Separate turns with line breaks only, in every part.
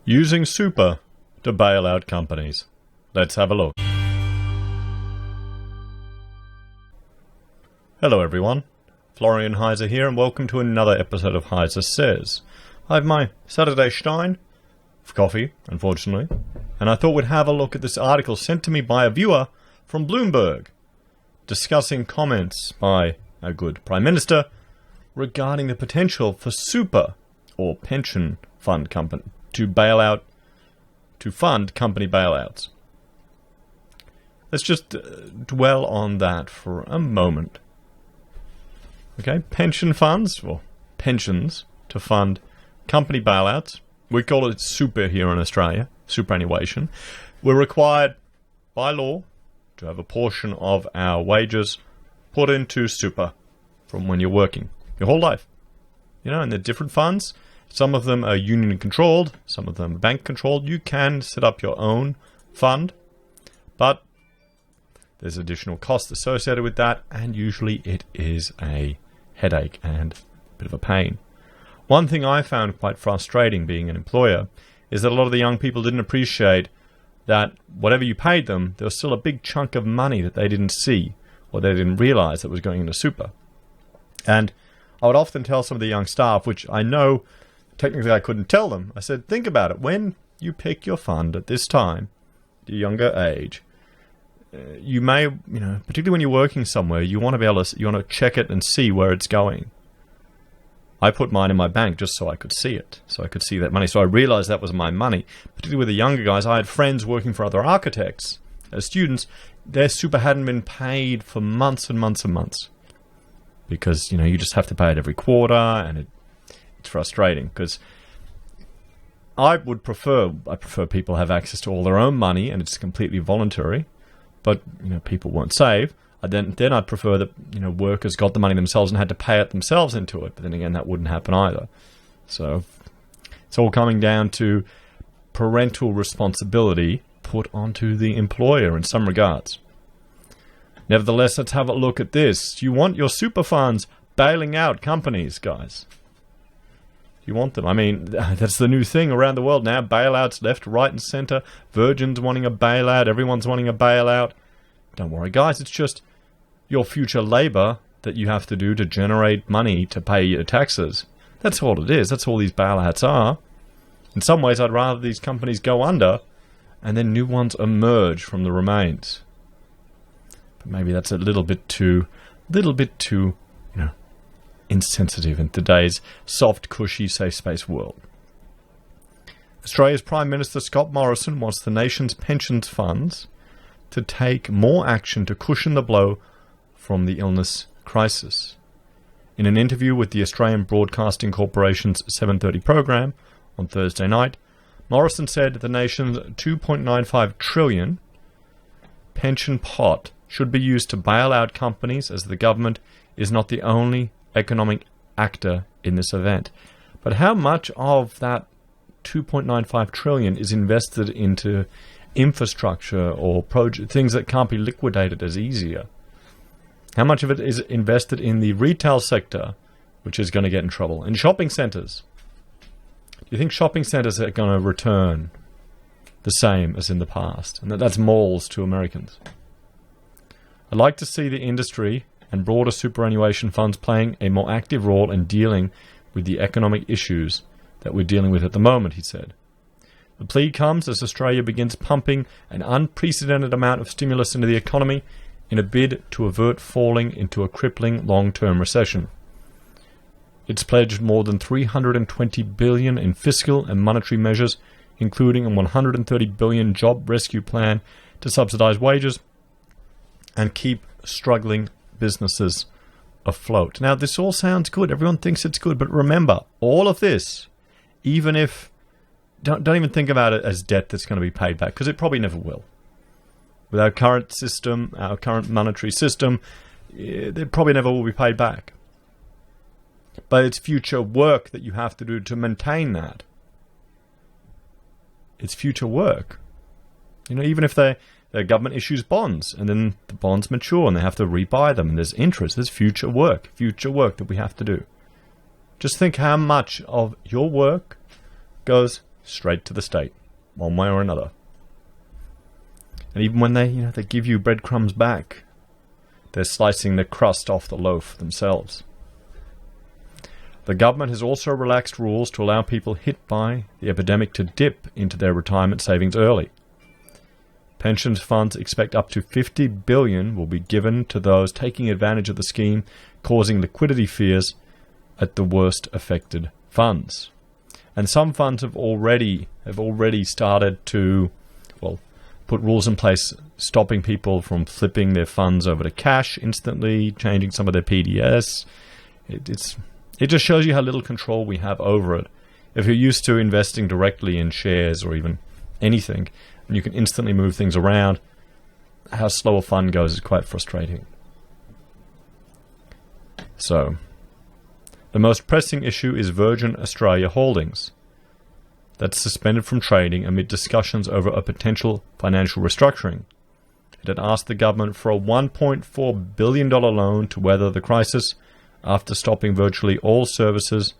Using super to bail out companies. Let's have a look. Hello everyone, Florian.Heise here, and welcome to another episode of HeiseSays. I have my Saturday stein of coffee, unfortunately, and I thought we'd have a look at this article sent to me by a viewer from Bloomberg, discussing comments by a good Prime Minister regarding the potential for super or pension fund company to fund company bailouts. Let's just dwell on that for a moment. Okay, pension funds, or pensions, to fund company bailouts. We call it super here in Australia, superannuation. We're required by law to have a portion of our wages put into super from when you're working your whole life. You know, and they're different funds. Some of them are union controlled, some of them are bank controlled. You can set up your own fund, but there's additional costs associated with that, and usually it is a headache and a bit of a pain. One thing I found quite frustrating being an employer is that a lot of the young people didn't appreciate that whatever you paid them, there was still a big chunk of money that they didn't see or they didn't realize that was going into super. And I would often tell some of the young staff, which I know technically I couldn't tell them, I said, think about it. When you pick your fund at this time, your younger age, you may, particularly when you're working somewhere, you want to be able to, you want to check it and see where it's going. I put mine in my bank just so I could see it, so I could see that money. So I realized that was my money. Particularly with the younger guys, I had friends working for other architects as students. Their super hadn't been paid for months and months and months because, you just have to pay it every quarter, and it's frustrating because I prefer people have access to all their own money and it's completely voluntary. But people won't save. Then I'd prefer that workers got the money themselves and had to pay it themselves into it. But then again, that wouldn't happen either. So it's all coming down to parental responsibility put onto the employer in some regards. Nevertheless, let's have a look at this. You want your super funds bailing out companies, guys. You want them. I mean, that's the new thing around the world now. Bailouts left, right, and center. Virgin's wanting a bailout. Everyone's wanting a bailout. Don't worry, guys. It's just your future labor that you have to do to generate money to pay your taxes. That's all it is. That's all these bailouts are. In some ways, I'd rather these companies go under and then new ones emerge from the remains. But maybe that's a little bit too, insensitive in today's soft, cushy, safe space world. Australia's Prime Minister Scott Morrison wants the nation's pensions funds to take more action to cushion the blow from the illness crisis. In an interview with the Australian Broadcasting Corporation's 7:30 program on Thursday night, Morrison said the nation's $2.95 trillion pension pot should be used to bail out companies, as the government is not the only economic actor in this event. But how much of that 2.95 trillion is invested into infrastructure or things that can't be liquidated as easier? How much of it is invested in the retail sector, which is going to get in trouble? In shopping centres? Do you think shopping centres are going to return the same as in the past? And that's malls to Americans. I'd like to see the industry and broader superannuation funds playing a more active role in dealing with the economic issues that we're dealing with at the moment, he said. The plea comes as Australia begins pumping an unprecedented amount of stimulus into the economy in a bid to avert falling into a crippling long-term recession. It's pledged more than $320 billion in fiscal and monetary measures, including a $130 billion job rescue plan to subsidise wages and keep struggling businesses afloat. Now, this all sounds good. Everyone thinks it's good. But remember, all of this, even if... Don't even think about it as debt that's going to be paid back, because it probably never will. With our current system, our current monetary system, it probably never will be paid back. But it's future work that you have to do to maintain that. It's future work. Even if the government issues bonds and then the bonds mature and they have to rebuy them and there's interest, there's future work that we have to do. Just think how much of your work goes straight to the state, one way or another. And even when they give you breadcrumbs back, they're slicing the crust off the loaf themselves. The government has also relaxed rules to allow people hit by the epidemic to dip into their retirement savings early. Pensions funds expect up to $50 billion will be given to those taking advantage of the scheme, causing liquidity fears at the worst affected funds. And some funds have already started to, put rules in place stopping people from flipping their funds over to cash instantly, changing some of their PDS. It just shows you how little control we have over it. If you're used to investing directly in shares or even anything, and you can instantly move things around, how slow a fund goes is quite frustrating. So, the most pressing issue is Virgin Australia Holdings. That's suspended from trading amid discussions over a potential financial restructuring. It had asked the government for a $1.4 billion loan to weather the crisis after stopping virtually all services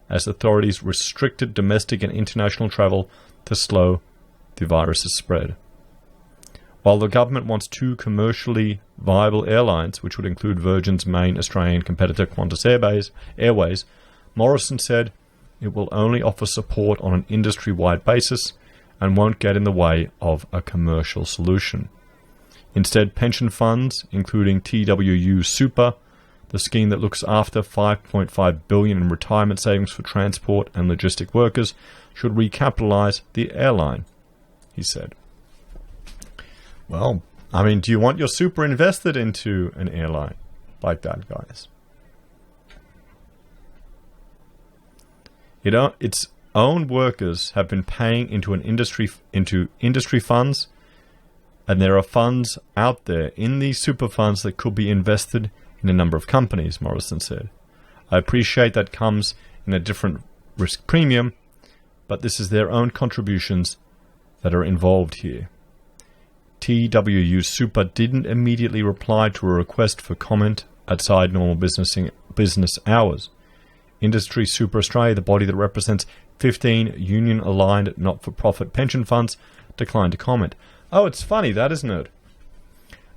as authorities restricted domestic and international travel to slow the virus's spread. While the government wants two commercially viable airlines, which would include Virgin's main Australian competitor Qantas Airways, Morrison said it will only offer support on an industry-wide basis and won't get in the way of a commercial solution. Instead, pension funds, including TWU Super, the scheme that looks after $5.5 billion in retirement savings for transport and logistic workers, should recapitalize the airline, he said. Well, I mean, do you want your super invested into an airline like that, guys? Its own workers have been paying into industry funds, and there are funds out there in these super funds that could be invested in a number of companies, Morrison said. I appreciate that comes in a different risk premium, but this is their own contributions that are involved here. TWU Super didn't immediately reply to a request for comment outside normal business hours. Industry Super Australia, the body that represents 15 union-aligned not-for-profit pension funds, declined to comment. Oh, it's funny, that isn't it?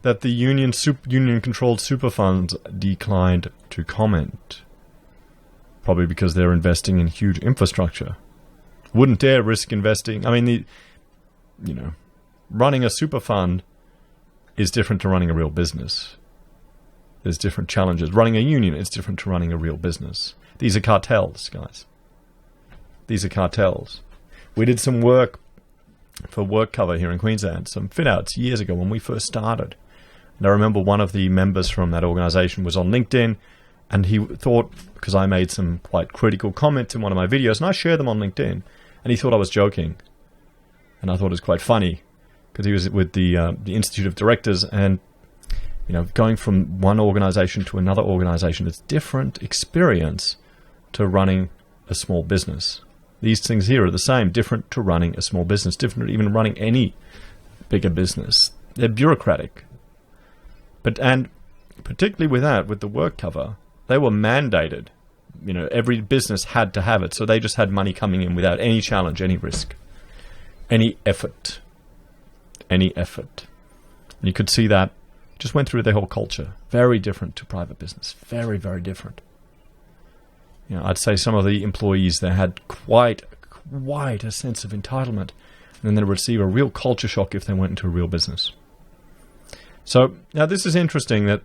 That the union-controlled super funds declined to comment. Probably because they're investing in huge infrastructure. Wouldn't dare risk investing. I mean, running a super fund is different to running a real business. There's different challenges. Running a union is different to running a real business. These are cartels, guys. These are cartels. We did some work for Work Cover here in Queensland, some fit-outs years ago when we first started. And I remember one of the members from that organisation was on LinkedIn, and he thought, because I made some quite critical comments in one of my videos, and I share them on LinkedIn, and he thought I was joking. And I thought it was quite funny, because he was with the Institute of Directors, and going from one organisation to another organisation, it's different experience to running a small business. These things here are the same, different to running a small business, different to even running any bigger business. They're bureaucratic. And particularly with the Work Cover, they were mandated. Every business had to have it, so they just had money coming in without any challenge, any risk, any effort. And you could see that just went through their whole culture. Very different to private business. Very, very different. I'd say some of the employees there had quite a sense of entitlement, and then they'd receive a real culture shock if they went into a real business. So now this is interesting that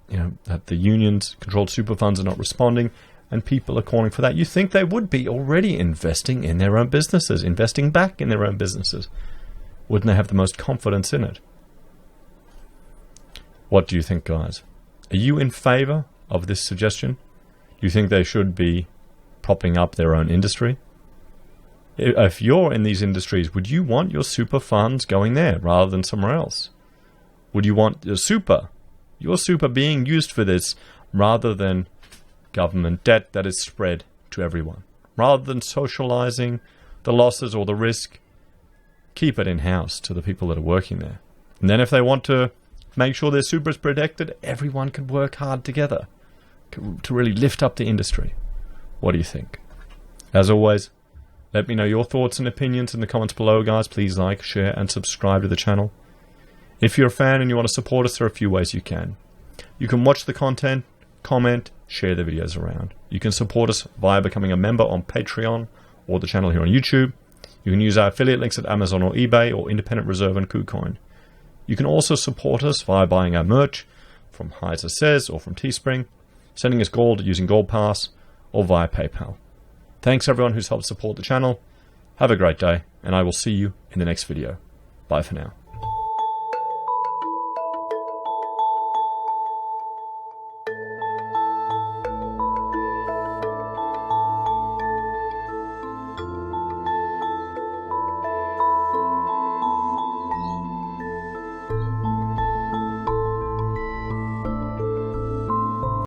that the unions controlled super funds are not responding, and people are calling for that. You think they would be already investing in their own businesses, investing back in their own businesses. Wouldn't they have the most confidence in it? What do you think, guys? Are you in favor of this suggestion? Do you think they should be propping up their own industry? If you're in these industries, would you want your super funds going there rather than somewhere else? Would you want your super being used for this rather than government debt that is spread to everyone? Rather than socializing the losses or the risk, keep it in-house to the people that are working there. And then if they want to make sure their super is protected, everyone can work hard together to really lift up the industry. What do you think? As always, Let me know your thoughts and opinions in the comments below, guys. Please like, share, and subscribe to the channel. If you're a fan and you want to support us, there are a few ways you can. You can watch the content, comment, share the videos around. You can support us via becoming a member on Patreon or the channel here on YouTube. You can use our affiliate links at Amazon or eBay or Independent Reserve and Kucoin. You can also support us via buying our merch from HeiseSays or from Teespring, sending us gold using Gold Pass, or via PayPal. Thanks everyone who's helped support the channel. Have a great day, and I will see you in the next video. Bye for now.